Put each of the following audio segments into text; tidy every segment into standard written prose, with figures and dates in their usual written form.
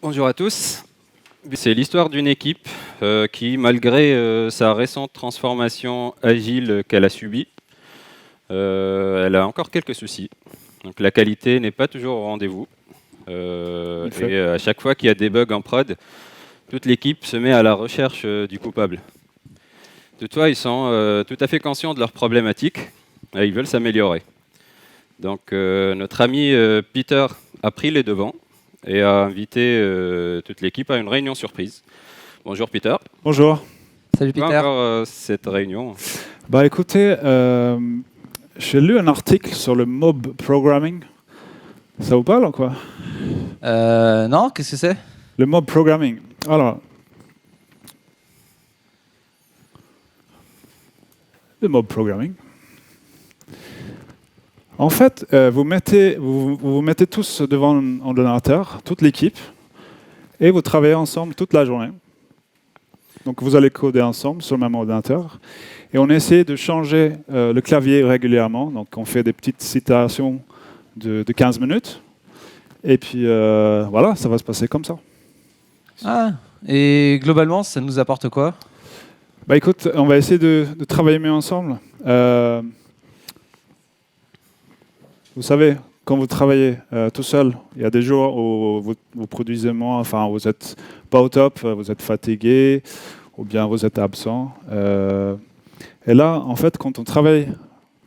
Bonjour à tous. C'est l'histoire d'une équipe qui, malgré sa récente transformation agile qu'elle a subie, elle a encore quelques soucis. Donc la qualité n'est pas toujours au rendez-vous. Et à chaque fois qu'il y a des bugs en prod, toute l'équipe se met à la recherche du coupable. Toutefois, ils sont tout à fait conscients de leurs problématiques et ils veulent s'améliorer. Donc notre ami Peter a pris les devants et a invité toute l'équipe à une réunion surprise. Bonjour Peter. Bonjour. Salut Pourquoi Peter. encore cette réunion? Bah écoutez, j'ai lu un article sur le mob programming. Ça vous parle ou quoi? Non, qu'est-ce que c'est? Le mob programming. Alors, le mob programming. En fait, vous vous mettez tous devant un ordinateur, toute l'équipe, et vous travaillez ensemble toute la journée. Donc vous allez coder ensemble sur le même ordinateur. Et on essaie de changer le clavier régulièrement. Donc on fait des petites citations de 15 minutes. Et puis voilà, ça va se passer comme ça. Ah, et globalement, ça nous apporte quoi? Bah écoute, on va essayer de travailler mieux ensemble. Vous savez, quand vous travaillez tout seul, il y a des jours où vous produisez moins, enfin vous n'êtes pas au top, vous êtes fatigué, ou bien vous êtes absent. Et là, en fait, quand on travaille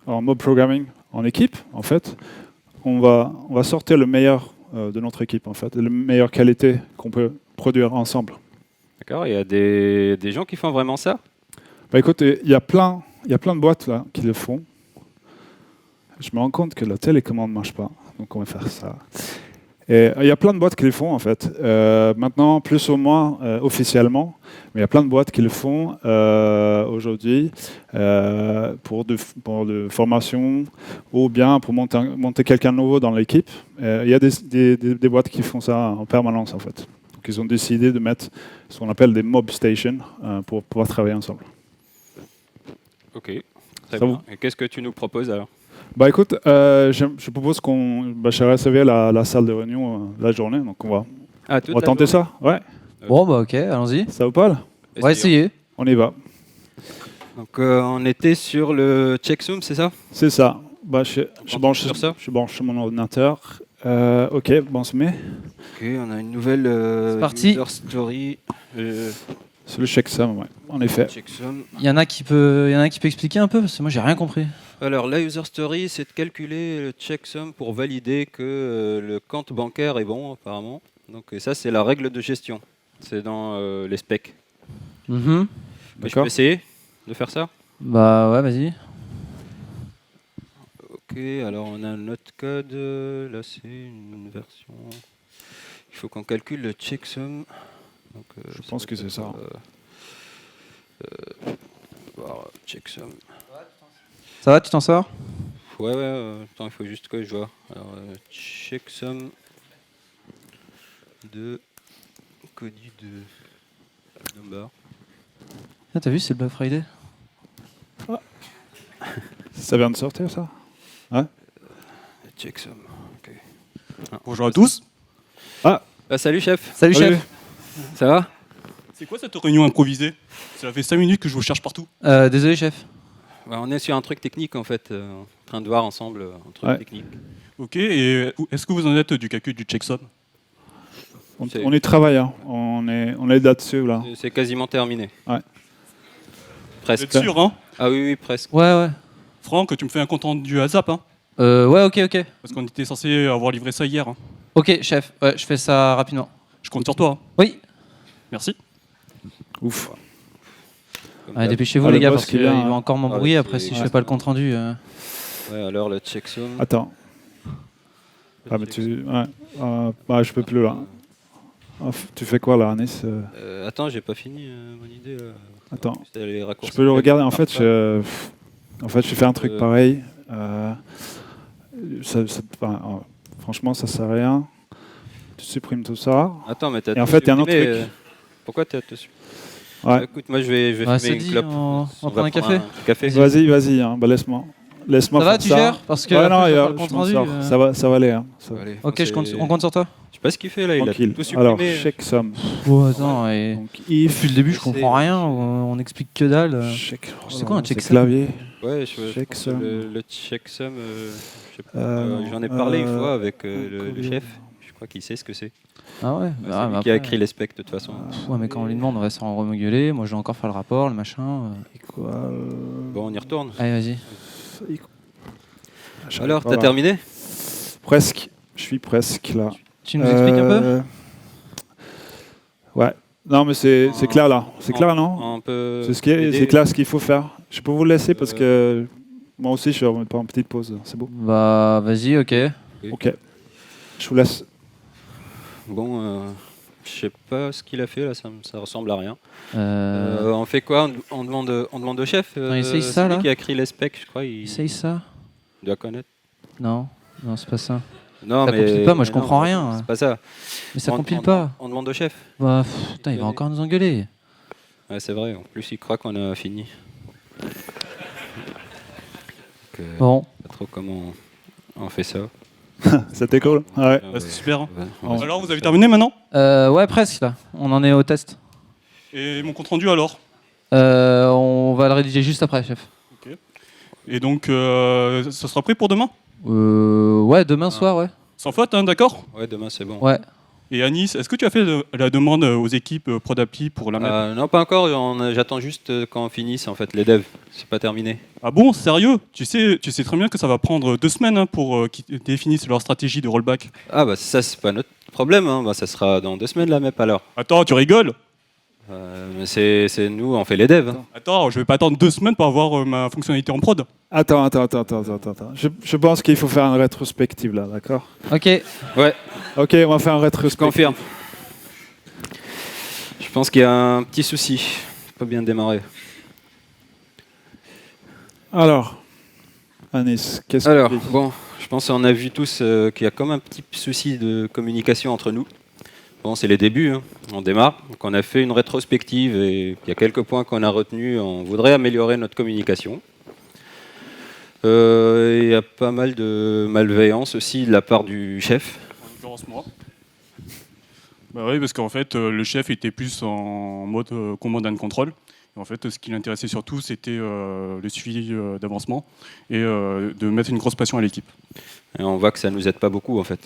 en mob programming en équipe, en fait, on va sortir le meilleur de notre équipe, en fait, la meilleure qualité qu'on peut produire ensemble. D'accord, il y a des gens qui font vraiment ça? Bah écoute, il y a plein de boîtes là qui le font. Je me rends compte que la télécommande ne marche pas, donc on va faire ça. Et il y a plein de boîtes qui le font en fait. Maintenant, plus ou moins officiellement, mais il y a plein de boîtes qui le font aujourd'hui pour de formation ou bien pour monter quelqu'un de nouveau dans l'équipe. Il y a des boîtes qui font ça en permanence en fait. Donc ils ont décidé de mettre ce qu'on appelle des mob stations pour pouvoir travailler ensemble. Ok, très bien. Et qu'est-ce que tu nous proposes alors? Bah écoute, je propose qu'on je réserver la salle de réunion la journée, donc on va tenter ça. Ouais. Bon bah ok, allons-y. Ça vous parle? On va essayer. On y va. Donc on était sur le checksum, c'est ça? C'est ça. Bah, je branche sur mon ordinateur. Ok, bon, on se met. Ok, on a une nouvelle user story. C'est le checksum, ouais, en effet. Checksum. Il y en a qui peut expliquer un peu parce que moi j'ai rien compris. Alors la user story, c'est de calculer le checksum pour valider que le compte bancaire est bon apparemment. Donc ça c'est la règle de gestion. C'est dans les specs. Mais je peux essayer de faire ça? Bah ouais, vas-y. Ok, alors on a un autre code. Là c'est une version. Il faut qu'on calcule le checksum. Donc, je pense que c'est ça. Voir checksum. Ça va, tu t'en sors? Ouais, attends, il faut juste que je vois. Alors, checksum de Cody de number. Ah, t'as vu, c'est le Black Friday. Ah. Ça vient de sortir, ça? Ouais. Checksum, ok. Bonjour à tous. Salut chef. Salut chef. Ça va? C'est quoi cette réunion improvisée? Ça fait 5 minutes que je vous cherche partout. Désolé chef. On est sur un truc technique en fait, en train de voir ensemble un truc technique. Ok, et est-ce que vous en êtes du calcul du checksum? On y travaille, hein. on est là-dessus là. C'est quasiment terminé. Ouais. Presque. Vous êtes sûr, hein? Ah oui, presque. Ouais. Franck, tu me fais un compte rendu à Zap, hein? Ouais, ok. Parce qu'on était censé avoir livré ça hier. Hein. Ok chef, ouais, je fais ça rapidement. Je compte sur toi. Hein. Oui. Merci. Ouf. Allez, dépêchez-vous les gars parce qu'il va encore m'embrouiller après si je fais pas le compte rendu. Ouais, alors le checksum. Attends. Ah mais tu... Ouais. Je peux plus là. Tu fais quoi là, Anis? Attends, j'ai pas fini mon idée là. Attends. Je peux le regarder. En fait, j'ai fait un truc pareil. Franchement, ça sert à rien. Tu supprimes tout ça. Attends, mais t'as. Et en fait, il y a un autre truc. Pourquoi tu as tout supprimé? Ouais. Écoute, moi je vais fumer une clope. On va prendre un café. Vas-y, hein, laisse-moi. Laisse-moi Ça va, faire tu ça. gères? Parce que Ouais, après, non, je vais y a- faire le je compte m'en rendu, sors. Ça va aller. Hein. Ça va. Allez, Ok, c'est- on compte sur toi. Je sais pas ce qu'il fait là, il a Tranquille. tout supprimé. Alors, chèque somme. Oh, attends, et... Donc, if. Depuis le début, je Essaye, comprends rien. On explique que dalle. Chèque. C'est quoi un checksum? clavier. Ouais, je pense que Checksum. le checksum, je sais pas, Non, j'en ai parlé une fois avec le combien chef. Je crois qu'il sait ce que c'est. Ah ouais, C'est bah, lui mais qui a après- écrit les specs de toute façon. Ouais, mais quand on lui demande, on va s'en remogueuler. Moi, je dois encore faire le rapport, le machin. Et quoi Bon, on y retourne. Allez, vas-y. Alors, Voilà. t'as terminé? Presque. Je suis presque là. Tu nous expliques un peu? Ouais. Non, mais c'est clair là. C'est clair, non? On peut C'est clair ce qu'il faut faire. Je peux vous le laisser parce que moi aussi, je vais remettre en petite pause. C'est beau. Bah, vas-y, ok. Ok. Je vous laisse. Bon, je sais pas ce qu'il a fait là, ça ressemble à rien. Euh, On fait quoi? On demande au chef. Non, essaye ça, c'est lui là. qui a écrit les specs, je crois. Il Essaye ça. doit connaître. Non, non, c'est pas ça. Non, Ça compile pas, moi, je non, comprends rien. C'est pas ça. Mais ça On- compile on- pas. On demande au chef. Bah, putain, il va encore nous engueuler. Ouais, c'est vrai. En plus, il croit qu'on a fini. Donc, Bon, pas trop comment on fait ça. C'était cool. Ouais. Ah, c'est super. Hein. Ouais. Alors, vous avez terminé maintenant? ouais, presque là. On en est au test. Et mon compte rendu alors? On va le rédiger juste après, chef. Et donc, ça sera prêt pour demain? Ouais, demain soir, ouais. Sans faute, hein, d'accord? Ouais, demain c'est bon. Ouais. Et Anis, est-ce que tu as fait la demande aux équipes ProdAppli pour la mettre? Non, pas encore. J'attends juste qu'on finisse en fait les devs. C'est pas terminé. Ah bon, sérieux? Tu sais très bien que ça va prendre 2 semaines hein, pour qu'ils définissent leur stratégie de rollback. Ah bah ça c'est pas notre problème. Hein. Bah, ça sera dans 2 semaines la MEP alors. Attends, tu rigoles? Mais c'est nous, on fait les devs. Hein. Attends, je vais pas attendre 2 semaines pour avoir ma fonctionnalité en prod. Attends. Je pense qu'il faut faire une rétrospective là, d'accord? Ok. Ouais, Ok, on va faire une je rétrospective. confirme. Je pense qu'il y a un petit souci. Pas bien démarré. Alors, Anis, qu'est-ce que Alors, tu dis? bon, je pense qu'on a vu tous qu'il y a comme un petit souci de communication entre nous. Bon, c'est les débuts, hein. On démarre. Donc on a fait une rétrospective et il y a quelques points qu'on a retenus. On voudrait améliorer notre communication. Il y a pas mal de malveillance aussi de la part du chef. En l'occurrence, moi. Bah oui, parce qu'en fait, le chef était plus en mode command and control. Et en fait, ce qui l'intéressait surtout, c'était le suivi d'avancement et de mettre une grosse passion à l'équipe. Et on voit que ça nous aide pas beaucoup en fait.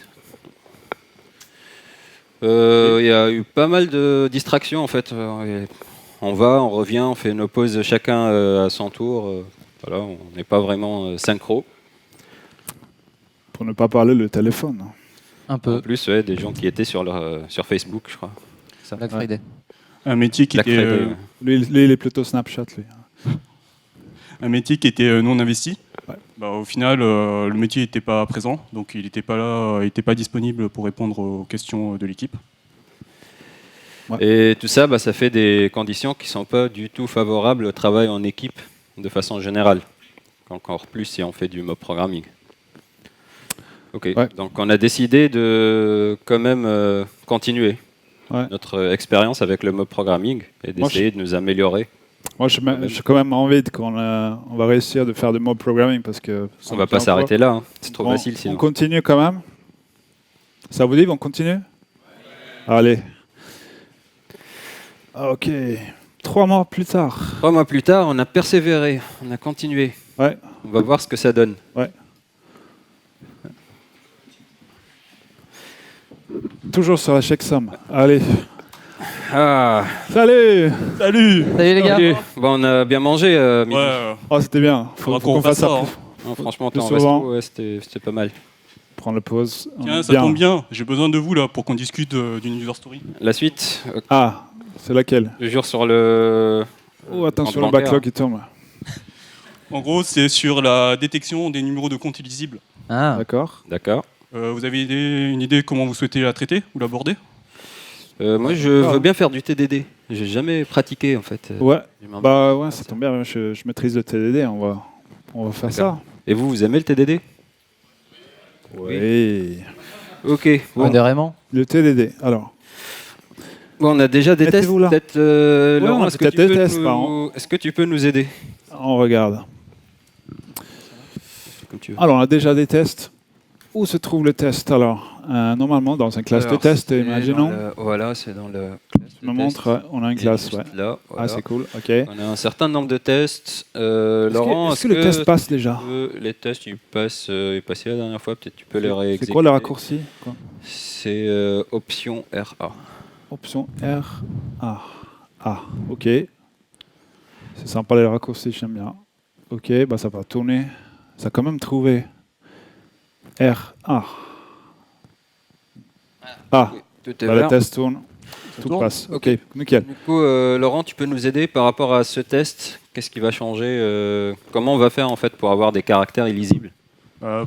Il y a eu pas mal de distractions en fait. On va, on revient, on fait nos pauses chacun à son tour. Voilà, on n'est pas vraiment synchro. Pour ne pas parler le téléphone. Un En peu. plus, ouais, des gens qui étaient sur Facebook, je crois. Ça. Black Friday. Un métier qui Black était, Friday, ouais. Lui, il est plutôt Snapchat, lui. un métier qui était non investi. Ouais. Bah, au final, le métier n'était pas présent, donc il n'était pas là, il n'était pas disponible pour répondre aux questions de l'équipe. Et tout ça, bah, ça fait des conditions qui ne sont pas du tout favorables au travail en équipe de façon générale. Encore plus si on fait du mob programming. Ok, Ouais. donc on a décidé de quand même continuer notre expérience avec le mob programming et d'essayer de nous améliorer. Moi, j'ai quand même envie qu'on on va réussir de faire du mob programming parce que... On ne va pas s'arrêter là, hein. C'est trop facile sinon. On continue quand même. Ça vous dit, on continue? Allez. Ok. 3 mois plus tard. 3 mois plus tard, on a persévéré, on a continué. Ouais. On va voir ce que ça donne. Ouais. Toujours sur la checksum. Allez. Ah, Salut. Salut! Salut les gars. bon, on a bien mangé. Midi. Oh, c'était bien. Faudra qu'on fasse ça, hein. Non, franchement, Plus en souvent. resto, ouais, c'était pas mal. Prendre la pause. Tiens, ça tombe bien, j'ai besoin de vous là pour qu'on discute d'une user story. La suite, Ah, c'est laquelle? je jure sur le... Oh, attention, le compte bancaire. backlog qui tombe. En gros, c'est sur la détection des numéros de compte illisibles. Ah, D'accord. D'accord. Vous avez une idée comment vous souhaitez la traiter ou l'aborder? Moi, je veux bien faire du TDD. J'ai jamais pratiqué, en fait. Ouais. Je m'en- Bah ouais, ça tombe bien. Je maîtrise le TDD. On va faire ça. Et vous aimez le TDD? Oui. Ok. Bon. modérément. Le TDD. Alors. Bon, on a déjà des tests. Mettez-vous là. Peut-être, Ouais, Laurent, on a est-ce que, peut-être tu peux des tests, par an. est-ce que tu peux nous aider? On regarde. comme tu veux. Alors, on a déjà des tests. Où se trouve le test alors normalement, dans une classe de test, imaginons. Voilà, c'est dans le. Tu me montres, on a une classe, ouais. Là, voilà. Ah, c'est cool, ok. On a un certain nombre de tests. Laurent, est-ce que le test passe déjà? Les tests, ils passent. Ils passaient la dernière fois, peut-être tu peux les réexécuter. C'est quoi le raccourci? C'est option RA. Option R. Ah, ok. C'est sympa les raccourcis, j'aime bien. Ok, bah ça va tourner. Ça a quand même trouvé. R. Oui, tout est bah, vert. le test tourne. Tout tourne. passe. Ok, nickel. Du coup, Laurent, tu peux nous aider par rapport à ce test? Qu'est-ce qui va changer? Comment on va faire en fait pour avoir des caractères illisibles?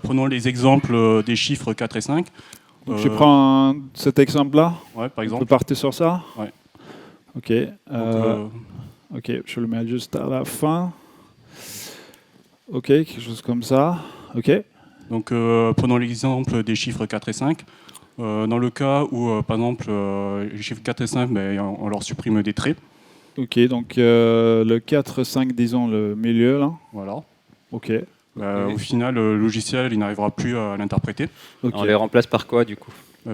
Prenons les exemples des chiffres 4 et 5. Donc, je prends cet exemple-là. Ouais, par On exemple. peut partir sur ça. Ouais. Ok. Donc, Ok, je le mets juste à la fin. Ok, quelque chose comme ça. Ok. Donc, prenons l'exemple des chiffres 4 et 5. Dans le cas où, par exemple, les chiffres 4 et 5, on leur supprime des traits. Ok, donc le 4, 5, disons le milieu là. Voilà. Ok. Au final, le logiciel il n'arrivera plus à l'interpréter Ok. On les remplace par quoi du coup?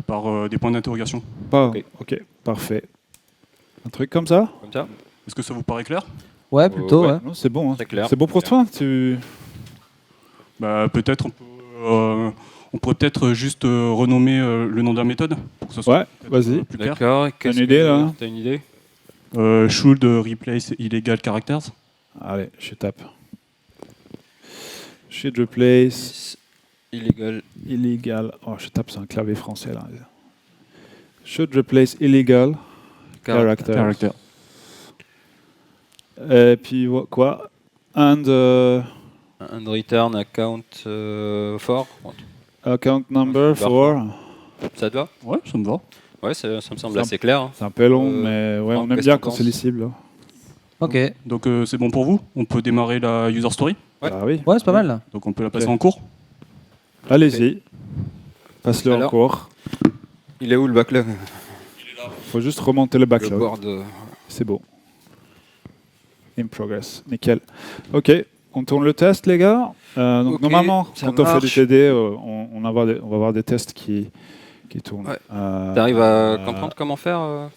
par des points d'interrogation. Ok, parfait. Un truc comme ça? Comme ça? Est-ce que ça vous paraît clair? Ouais, plutôt, ouais. ouais. Non, c'est bon. Hein. C'est clair. C'est bon pour toi? Peut-être on pourrait peut-être juste renommer le nom de la méthode pour que ce soit vas-y. plus clair. D'accord. T'as une idée là? T'as une idée? Should replace illegal characters. Allez, je tape. Should replace Illegal Oh, je tape sur un clavier français là. Should replace illegal characters. Character. Et puis quoi? And return account for. account number for. Ça te va? Ouais, ça me va. Ouais, ça me semble assez clair. Hein. C'est un peu long, mais ouais, on aime bien quand c'est lisible. Là. Ok. Donc c'est bon pour vous? On peut démarrer la user story? Ouais. Ah oui. Ouais, c'est pas mal là. Donc on peut la passer en cours? Allez-y. Passe-le en Alors. cours. Il est où le backlog? Faut juste remonter le Le backlog. board. C'est beau. In progress. Nickel. Ok. On tourne le test, les gars. Donc Ok, normalement, ça quand on fait marche. du TD, on va avoir des tests qui tournent. Ouais. T'arrives à comprendre comment faire?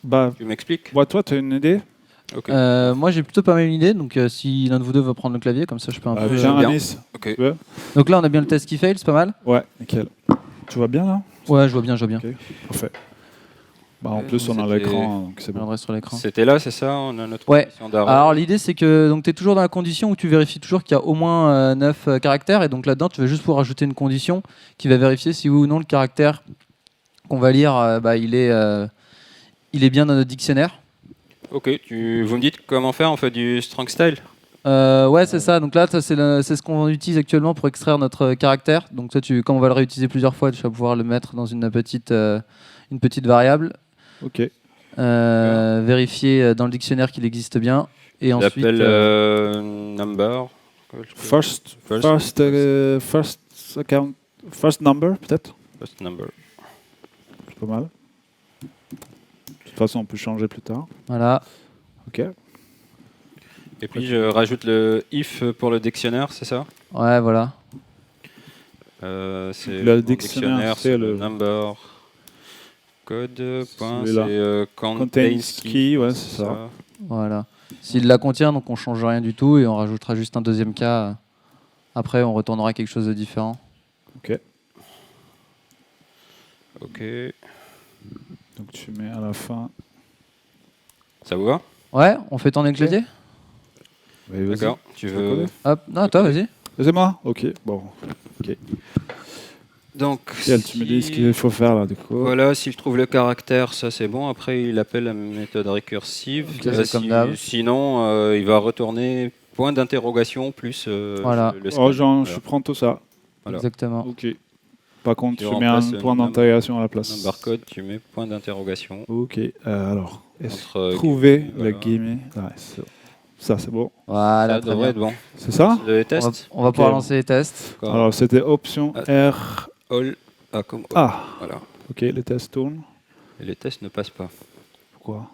Bah, Tu m'expliques? toi, tu as une idée? Ok. Moi, j'ai plutôt pas mal une idée. Donc, si l'un de vous deux veut prendre le clavier, comme ça, je peux un peu. Viens, bien. Anis. Ok. Tu veux? Donc là, on a bien le test qui fail, c'est pas mal. Ouais, nickel. Tu vois bien là? Ouais, je vois bien, je vois bien. Ok, parfait. Bah, en Ouais, plus, on a c'était- l'écran, donc c'est Je bon. regarderai sur l'écran. C'était là, c'est ça? On a notre Ouais. condition d'arrêt. Alors l'idée c'est que tu es toujours dans la condition où tu vérifies toujours qu'il y a au moins 9 caractères et donc là-dedans tu vas juste pouvoir ajouter une condition qui va vérifier si oui ou non le caractère qu'on va lire il est bien dans notre dictionnaire. Ok, vous me dites comment faire? On fait du strong style? Ouais c'est ça, donc là ça, c'est ce qu'on utilise actuellement pour extraire notre caractère. Donc toi, comme on va le réutiliser plusieurs fois, tu vas pouvoir le mettre dans une petite variable. Ok. Vérifier dans le dictionnaire qu'il existe bien et ensuite Number. First account, first number peut-être. First number. C'est pas mal. De toute façon, on peut changer plus tard. voilà. Ok. Et puis je rajoute le if pour le dictionnaire, c'est ça? Ouais, voilà. C'est Le mon dictionnaire, c'est le number code. Point, Celui-là. c'est Contains contains key, ouais, c'est ça. Voilà. S'il la contient, donc on change rien du tout et on rajoutera juste un deuxième cas. Après, on retournera quelque chose de différent. Ok. Donc tu mets à la fin. Ça vous va? Ouais, on fait tourner le clavier. Oui, vas-y. D'accord. Tu veux. Hop, non, toi, vas-y. C'est moi. Ok. Bon. Donc. Tiens, tu me dis ce qu'il faut faire là, du coup. Voilà, s'il trouve le caractère, ça c'est bon. Après, il appelle la méthode récursive. Ok, c'est comme d'hab. Sinon, il va retourner point d'interrogation plus Voilà. le Oh, scan. je prends tout ça. Voilà. Exactement. Ok. Par contre, Tu tu mets un remplaces point d'intégration à la place. Number code, tu mets point d'interrogation. Ok. Alors, Entre trouver guillemets, le voilà. guillemets. Ouais, ça, c'est bon. Voilà, Ça très devrait bien. être bon. C'est ça? Le test. On va pouvoir lancer les tests. Encore. Alors, c'était option R. All. Ah, comme all. Ah. Voilà. Ok, le test tourne. Et les tests ne passent pas. Pourquoi?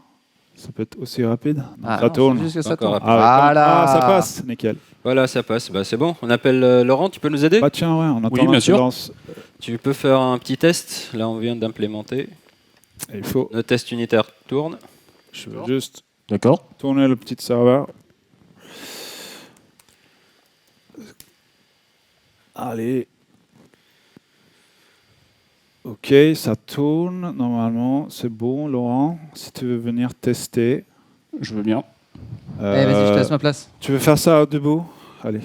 Ça peut être aussi rapide. Non, Ah, ça non, tourne. c'est juste que ça Encore tourne. rapide. Voilà. Ah, ça passe, nickel. Voilà, ça passe. Bah, c'est bon. On appelle Laurent, tu peux nous aider? Bah tiens, ouais, on attend Oui, bien sûr. Tu peux faire un petit test. Là, on vient d'implémenter. Il faut, Nos tests unitaires tournent. je veux juste D'accord. tourner le petit serveur. Allez. Ok, ça tourne. Normalement, c'est bon, Laurent. Si tu veux venir tester. Je veux bien. Allez, vas-y, je te laisse ma place. Tu veux faire ça debout? Allez.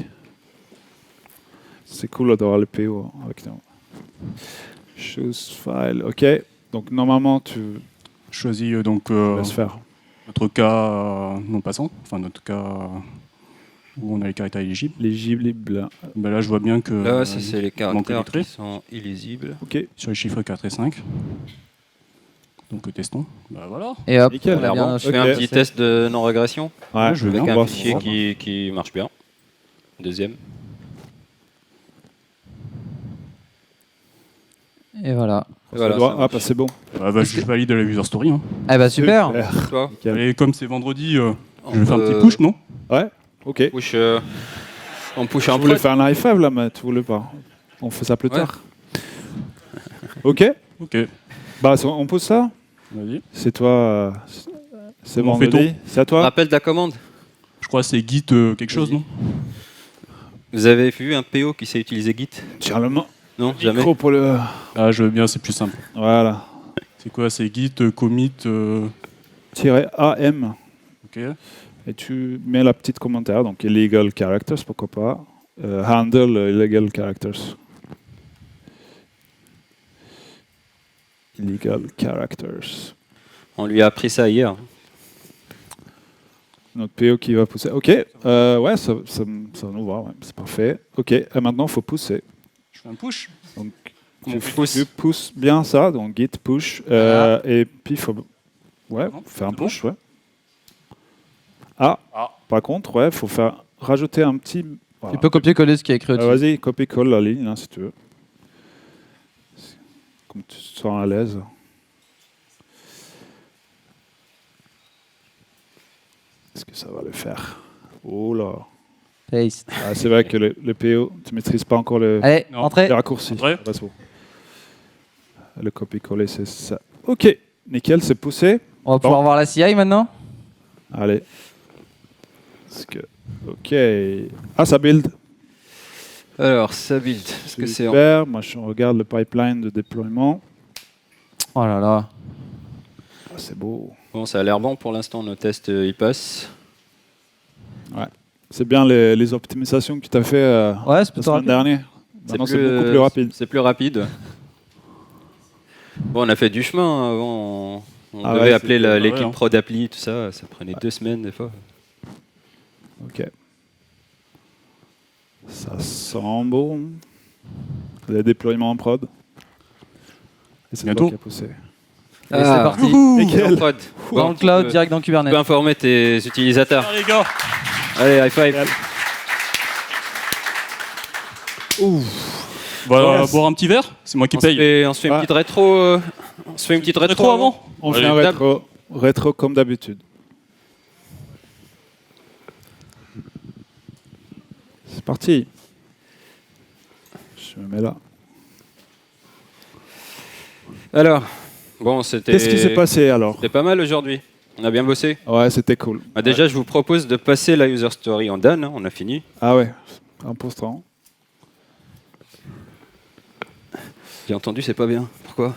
C'est cool d'avoir le PO avec nous. Choose file. Ok. Donc normalement, tu Je choisis donc laisses faire. notre cas non passant, enfin notre cas où on a les caractères éligibles. Légible. Ben là, je vois bien que Là, ça, c'est les manque caractères les traits qui sont illisibles. Ok. sur les chiffres 4 et 5. Donc testons. Bah voilà. Et hop, Nickel. on a bien Je fais un Ok. petit test de non-régression Ouais, je veux avec bien. on un va fichier voir. qui marche bien. Deuxième. Et voilà. Et voilà, Ça doit- ça ah, marche. bah, c'est bon. Bah, je valide la user story. Hein. Eh bah super. Toi, Nickel. Et comme c'est vendredi, on je vais faire un peut- petit push, non? Ouais. Ok. push, on push Je en voulais prod. faire un high five là, mais tu voulais pas. On fait ça plus Ouais. tard. Ok. Ok. Bah, on pose ça. Vas-y. C'est toi. C'est Comment vendredi. C'est à toi. Rappel de la commande. Je crois que c'est Git quelque chose, Vas-y. non? Vous avez vu un PO qui sait utiliser Git? Tiens le Non, jamais. micro pour le. Ah, je veux bien, c'est plus simple. Voilà. C'est quoi? C'est Git commit. -am. Ok. Et tu mets la petite commentaire, donc illegal characters, pourquoi pas. Handle illegal characters. Illegal characters. On lui a appris ça hier. Notre PO qui va pousser. Ok, ouais, ça nous va, ouais, c'est parfait. Ok, et maintenant il faut pousser. Je fais un push. Donc, On pousse. tu pousses bien ça, donc git push, Voilà. et puis il faut faire un c'est bon. push, ouais. Ah, Ah. par contre, ouais, faut faire rajouter un petit. Voilà. Tu peux copier-coller ce qui est écrit au-dessus. Vas-y, copie-colle la ligne, hein, si tu veux. Comme tu te sens à l'aise. Est-ce que ça va le faire? Oh là. Paste. Ah, c'est vrai que le PO, tu maîtrises pas encore Allez, Non. entrez. les raccourcis. Vrai. Ah, c'est bon. Le copier-coller, c'est ça. Ok, nickel, c'est poussé. On va pouvoir voir la CI maintenant. Allez. Est-ce que... Ok. Ah, ça build. Alors, ça build. Est-ce que c'est en... Super. Moi, je regarde le pipeline de déploiement. Oh là là. Ah, c'est beau. Bon, ça a l'air bon pour l'instant. Nos tests, ils passent. C'est bien les optimisations que tu as fait Ouais, c'est la plutôt semaine rapide. dernière. Maintenant, c'est beaucoup plus rapide. C'est plus rapide. Bon, on a fait du chemin hein, avant. On Ah devait ouais, appeler c'était- l'équipe ouais, hein. pro d'appli, tout ça. Ça prenait 2 semaines des fois. Ok. Ça sent bon. Les déploiements en prod. Et c'est Bientôt. toi qui as poussé. Allez, c'est parti. Nickel. En prod. Dans le cloud, direct dans Tu peux Kubernetes. informer tes utilisateurs. Ah, les gars. Allez, high five. On va Ouais, boire un petit verre. C'est moi qui paye. On se fait une Ouais. petite rétro. On se fait une petite rétro avant. On Allez, fait un table. rétro comme d'habitude. C'est parti. Je me mets là. Alors, bon, c'était. Qu'est-ce qui s'est passé alors? C'était pas mal aujourd'hui. On a bien bossé. Ouais, c'était cool. Bah, déjà, je vous propose de passer la user story en done. Hein, on a fini. Ah ouais, important. J'ai entendu, c'est pas bien. Pourquoi?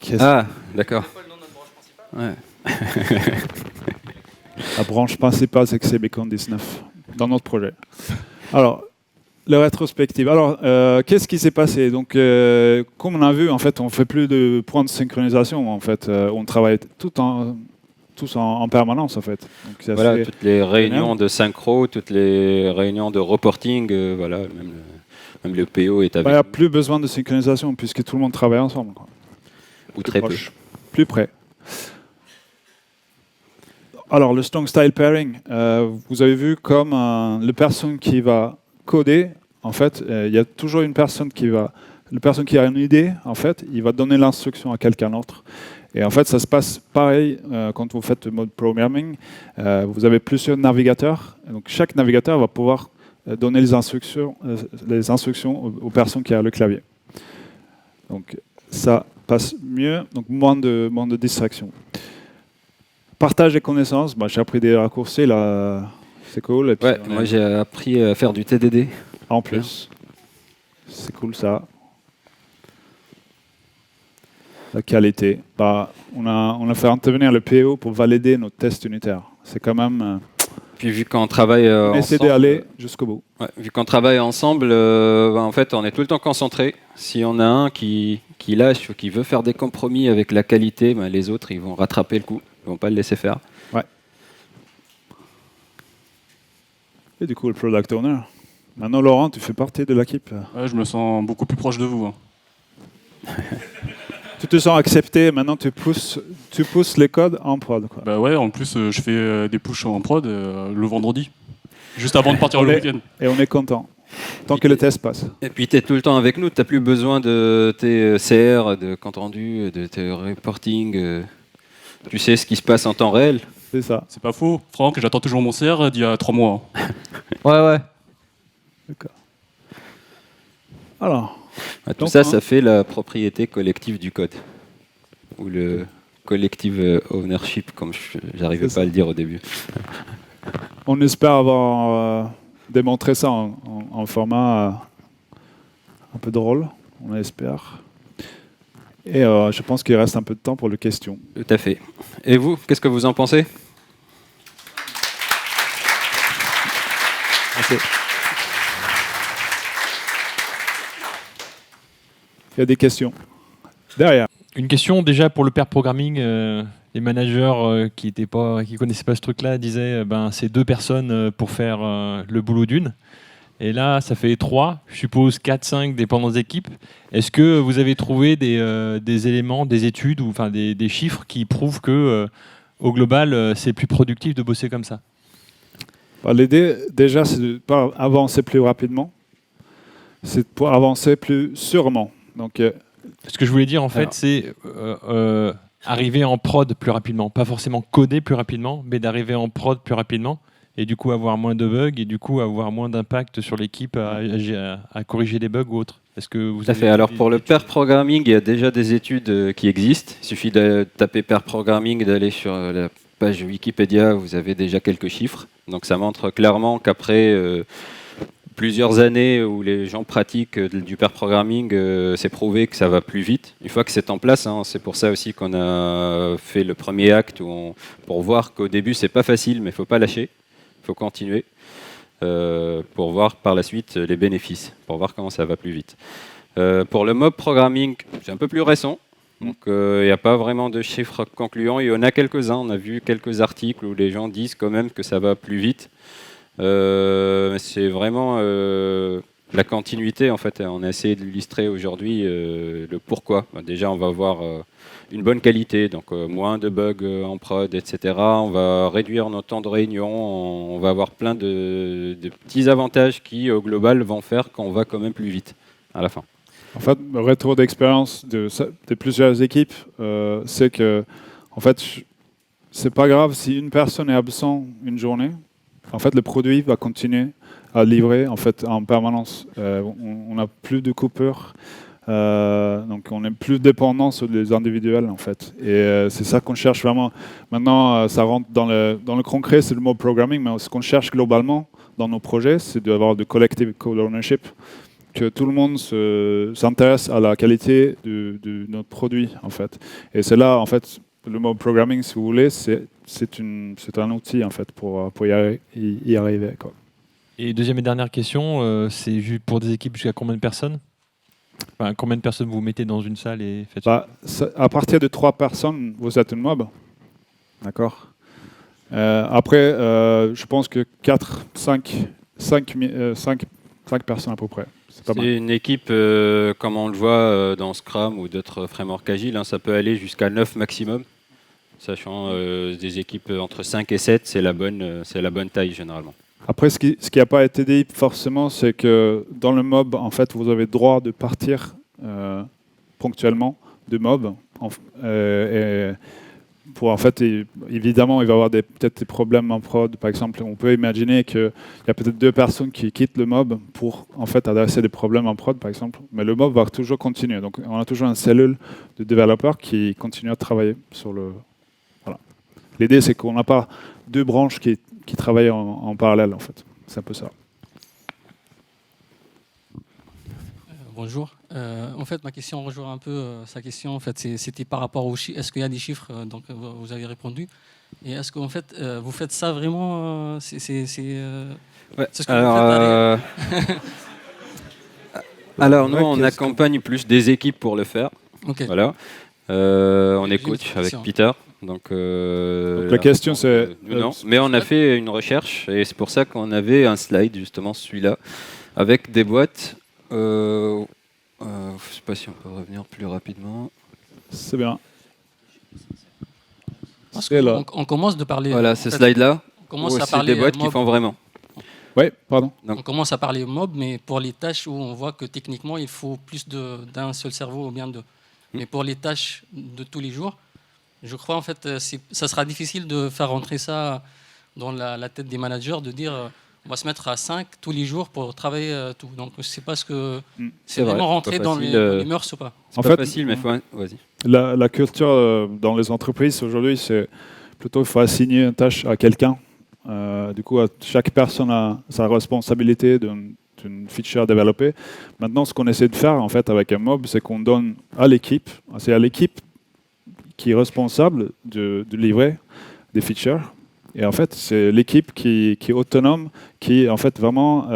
Qu'est-ce- Ah, d'accord. Ouais. La branche principale, c'est que c'est Beacon 19 dans notre projet. Alors, le rétrospective. Alors, qu'est-ce qui s'est passé? Donc, comme on a vu, en fait, on fait plus de points de synchronisation. En fait, on travaille tous en permanence, en fait. Donc, c'est Voilà, assez- toutes les réunions de synchro, toutes les réunions de reporting, voilà, même le PO est Il avec n'y a nous, plus besoin de synchronisation puisque tout le monde travaille ensemble, quoi. ou très peu. Proche. Plus près. Alors, le strong style pairing, vous avez vu comme le personne qui va coder, en fait, il y a toujours une personne qui va la personne qui a une idée, en fait, il va donner l'instruction à quelqu'un d'autre. Et en fait, ça se passe pareil quand vous faites le mode programming. Vous avez plusieurs navigateurs. Et donc, chaque navigateur va pouvoir donner les instructions aux personnes qui ont le clavier. Donc, ça passe mieux, donc moins de distractions. Partage des connaissances. Bah, j'ai appris des raccourcis, là, c'est cool. Et puis, Ouais, moi j'ai appris à faire du TDD. en plus, c'est cool ça. La qualité. Bah, on a fait intervenir le PO pour valider nos tests unitaires. C'est quand même... Puis vu qu'on travaille on essaie ensemble, d'aller jusqu'au bout. ouais, vu qu'on travaille ensemble, en fait, on est tout le temps concentré. Si on a un qui lâche ou qui veut faire des compromis avec la qualité, ben, les autres, ils vont rattraper le coup. Ils vont pas le laisser faire. Ouais. Et du coup, le product owner. Maintenant, Laurent, tu fais partie de l'équipe. Ouais, je me sens beaucoup plus proche de vous. Hein. Tu te sens accepté. Maintenant, tu pousses les codes en prod, quoi. Bah ouais, en plus, je fais des pushs en prod le vendredi, juste avant de partir le week-end. Et on est content. Tant que le test passe. Et puis tu es tout le temps avec nous, tu n'as plus besoin de tes CR, de compte rendu, de tes reporting. Tu sais ce qui se passe en temps réel. C'est ça. C'est pas faux, Franck, j'attends toujours mon CR d'il y a 3 mois. Hein. Ouais. D'accord. Alors, Tout ça, ça fait la propriété collective du code. Ou le collective ownership, comme j'arrivais pas à le dire au début. on espère avoir démontré ça en format un peu drôle. On espère. Et je pense qu'il reste un peu de temps pour les questions. Tout à fait. Et vous, qu'est-ce que vous en pensez ? Merci. Il y a des questions. Derrière. Une question déjà pour le pair programming. Les managers qui connaissaient pas ce truc-là disaient c'est 2 personnes pour faire le boulot d'une. Et là, ça fait 3, je suppose 4, 5 dépendants d'équipe. Est-ce que vous avez trouvé des éléments, des études ou enfin des chiffres qui prouvent que au global, c'est plus productif de bosser comme ça ? L'idée, déjà, c'est de ne pas avancer plus rapidement. C'est pour avancer plus sûrement. Donc, ce que je voulais dire, en fait, c'est arriver en prod plus rapidement. Pas forcément coder plus rapidement, mais d'arriver en prod plus rapidement. Et du coup, avoir moins de bugs et du coup, avoir moins d'impact sur l'équipe à corriger des bugs ou autres. Est-ce que vous Tout à fait. Alors, pour le pair programming, il y a déjà des études qui existent. Il suffit de taper pair programming, d'aller sur la page Wikipédia, vous avez déjà quelques chiffres. Donc, ça montre clairement qu'après plusieurs années où les gens pratiquent du pair programming, c'est prouvé que ça va plus vite. Une fois que c'est en place, hein, c'est pour ça aussi qu'on a fait le premier acte pour voir qu'au début, c'est pas facile, mais il ne faut pas lâcher. Il faut continuer pour voir par la suite les bénéfices, pour voir comment ça va plus vite. Pour le mob programming, c'est un peu plus récent. Donc il n'y a pas vraiment de chiffres concluants. Il y en a quelques-uns. On a vu quelques articles où les gens disent quand même que ça va plus vite. C'est vraiment la continuité, en fait. On a essayé de l'illustrer aujourd'hui le pourquoi. Déjà, on va avoir une bonne qualité, donc moins de bugs en prod, etc. On va réduire nos temps de réunion. On va avoir plein de petits avantages qui, au global, vont faire qu'on va quand même plus vite à la fin. En fait, le retour d'expérience de plusieurs équipes, c'est que, en fait, c'est pas grave si une personne est absente une journée. En fait, le produit va continuer à livrer en fait en permanence. On n'a plus de coupures, donc on est plus dépendant sur les individuels en fait. Et c'est ça qu'on cherche vraiment. Maintenant, ça rentre dans le concret, c'est le mot programming, mais ce qu'on cherche globalement dans nos projets, c'est d'avoir de collective code ownership, que tout le monde s'intéresse à la qualité de notre produit en fait. Et c'est là en fait. Le mot programming, si vous voulez, c'est un outil en fait pour y arriver, quoi. Et deuxième et dernière question, c'est pour des équipes jusqu'à combien de personnes ? Enfin, combien de personnes vous mettez dans une salle et faites à partir de 3 personnes, vous êtes une mob. D'accord. Après, je pense que 5 personnes à peu près. C'est une équipe, comme on le voit dans Scrum ou d'autres frameworks agiles, hein, ça peut aller jusqu'à 9 maximum, sachant des équipes entre 5 et 7, c'est la bonne taille généralement. Après, ce qui n'a pas été dit forcément, c'est que dans le mob, en fait, vous avez le droit de partir ponctuellement de mobs. Pour en fait, évidemment, il va y avoir peut-être des problèmes en prod. Par exemple, on peut imaginer qu'il y a peut-être 2 personnes qui quittent le mob pour en fait adresser des problèmes en prod, par exemple. Mais le mob va toujours continuer. Donc, on a toujours une cellule de développeurs qui continue à travailler sur le. Voilà. L'idée, c'est qu'on n'a pas 2 branches qui travaillent en parallèle, en fait. C'est un peu ça. Bonjour. En fait, ma question rejoint un peu sa question. En fait, c'était par rapport aux chiffres. Est-ce qu'il y a des chiffres donc, vous avez répondu. Et est-ce qu'en fait, vous faites ça vraiment Ouais. c'est ce que Alors, vous faites alors nous, Ouais, on accompagne plus des équipes pour le faire. Ok. Voilà. On est J'ai une coach avec question. Peter. Donc, la question, c'est. non, mais on a fait une recherche et c'est pour ça qu'on avait un slide, justement celui-là, avec des boîtes. Je ne sais pas si on peut revenir plus rapidement. C'est bien. Parce C'est là. on commence de parler. Voilà, en ce fait, slide-là. on commence à C'est parler des boîtes mob. qui font vraiment. Oui, pardon. On commence à parler mob, mais pour les tâches où on voit que techniquement il faut plus d'un seul cerveau ou bien deux. Mais pour les tâches de tous les jours, je crois en fait ça sera difficile de faire rentrer ça dans la tête des managers, de dire on va se mettre à 5 tous les jours pour travailler tout. Donc je ne sais pas ce que c'est vrai, vraiment c'est rentré pas dans facile, les mœurs ou pas. C'est En pas fait, facile, mais vas-y. La culture dans les entreprises aujourd'hui, c'est plutôt il faut assigner une tâche à quelqu'un. Du coup, chaque personne a sa responsabilité d'une feature développée. Maintenant, ce qu'on essaie de faire en fait avec un mob, c'est qu'on donne à l'équipe, c'est à l'équipe qui est responsable de livrer des features. Et en fait, c'est l'équipe qui est autonome, qui en fait vraiment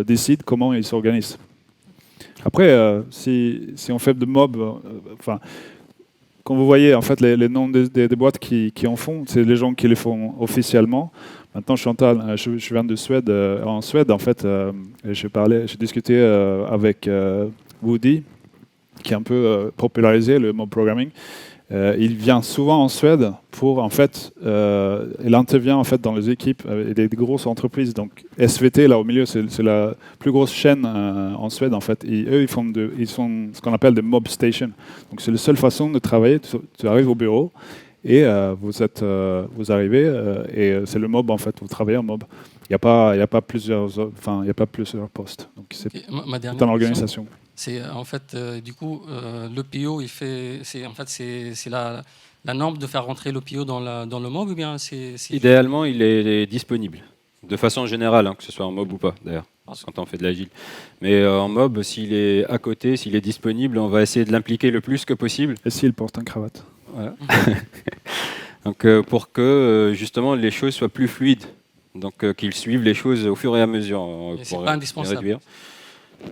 décide comment ils s'organisent. Après, si on fait de mob, enfin, quand vous voyez en fait les noms des boîtes qui en font, c'est les gens qui les font officiellement. Maintenant, Chantal, je viens de Suède. En Suède, en fait, j'ai discuté avec Woody, qui a un peu popularisé le mob programming. Il vient souvent en Suède pour, en fait, il intervient en fait dans les équipes des grosses entreprises. Donc SVT là au milieu, c'est la plus grosse chaîne en Suède en fait. Et eux, ils sont ce qu'on appelle des mob stations. Donc c'est la seule façon de travailler. Tu arrives au bureau et vous arrivez et c'est le mob en fait. Vous travaillez en mob. Il n'y a pas plusieurs postes. Donc c'est Ma dernière dans question, l'organisation. c'est en fait du coup le PO c'est la norme de faire rentrer le PO dans le mob ou bien c'est Idéalement, il est disponible. De façon générale, que ce soit en mob ou pas, d'ailleurs, quand on fait de l'agile. Mais en mob, s'il est à côté, s'il est disponible, on va essayer de l'impliquer le plus que possible. Et s'il porte une cravate. Voilà. Donc, pour que justement les choses soient plus fluides. Donc, qu'ils suivent les choses au fur et à mesure. c'est Pour pas les indispensable. réduire.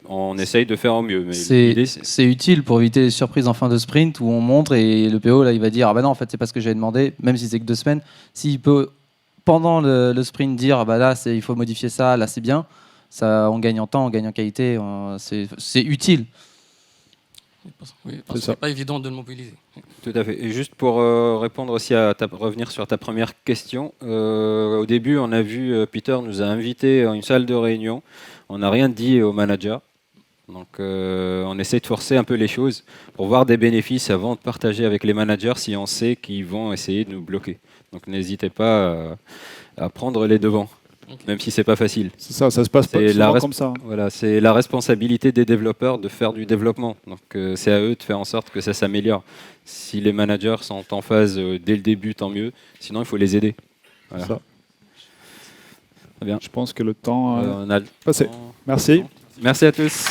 On essaye de faire au mieux. Mais C'est l'idée, c'est utile pour éviter les surprises en fin de sprint où on montre et le PO là il va dire ah bah non en fait c'est pas ce que j'avais demandé, même si c'est que 2 semaines. S'il peut pendant le sprint dire ah bah là il faut modifier ça, là c'est bien, ça on gagne en temps, on gagne en qualité, c'est utile. Oui, parce que c'est pas évident de le mobiliser. Tout à fait. Et juste pour répondre aussi revenir sur ta première question, au début, on a vu, Peter nous a invités à une salle de réunion. On n'a rien dit au manager. Donc, on essaie de forcer un peu les choses pour voir des bénéfices avant de partager avec les managers si on sait qu'ils vont essayer de nous bloquer. Donc, n'hésitez pas à prendre les devants. Okay. Même si c'est pas facile. C'est ça se passe pas souvent comme ça. Voilà, c'est la responsabilité des développeurs de faire du développement. Donc c'est à eux de faire en sorte que ça s'améliore. Si les managers sont en phase dès le début, tant mieux. Sinon, il faut les aider. Voilà. Ça. Très bien. Je pense que le temps on a le passé. temps. Merci. Merci à tous.